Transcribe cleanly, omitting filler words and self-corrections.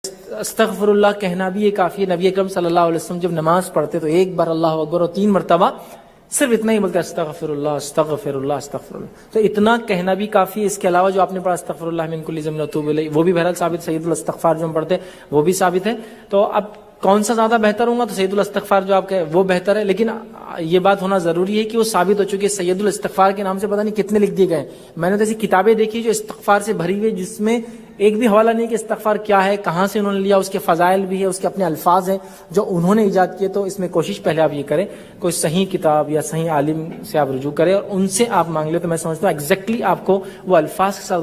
अस्तगफिरुल्लाह कहना भी ये काफी है। नबी अकरम सल्लल्लाहु अलैहि वसल्लम जब नमाज पढ़ते तो एक बार अल्लाहु अकबर और 3 मरतबा सिर्फ इतना ही बोलते अस्तगफिरुल्लाह अस्तगफिरुल्लाह अस्तगफिरुल्लाह। तो इतना कहना भी काफी है। इसके अलावा जो आपने पढ़ा अस्तगफिरुल्लाह मिन कुल्ली ज़ंबिन व अतूबु इलैह, वो भी बहरहाल साबित। सय्यदुल इस्तिग़फ़ार जो हम पढ़ते वो भी साबित है। तो अब कौन सा ज्यादा बेहतर होगा, तो सय्यदुल इस्तिग़फ़ार जो आपके वो बेहतर है। लेकिन ये बात होना जरूरी है कि वो साबित हो चुकी है। सय्यदुल इस्तिग़फ़ार के नाम से पता नहीं कितने लिख दिए गए। मैंने तो ऐसी किताबें देखी जो इस्तिग़फ़ार से भरी हुई, जिसमें एक भी हवाला नहीं कि इस्तिग़फ़ार क्या है, कहां से उन्होंने लिया, उसके फजाइल भी है, उसके अपने अल्फाज हैं जो उन्होंने ईजाद किए। तो इसमें कोशिश पहले आप ये करें, कोई सही किताब या सही आलिम से आप रुजू करें और उनसे आप मांग ले, तो मैं समझता हूँ एग्जैक्टली आपको वो अल्फाज के साथ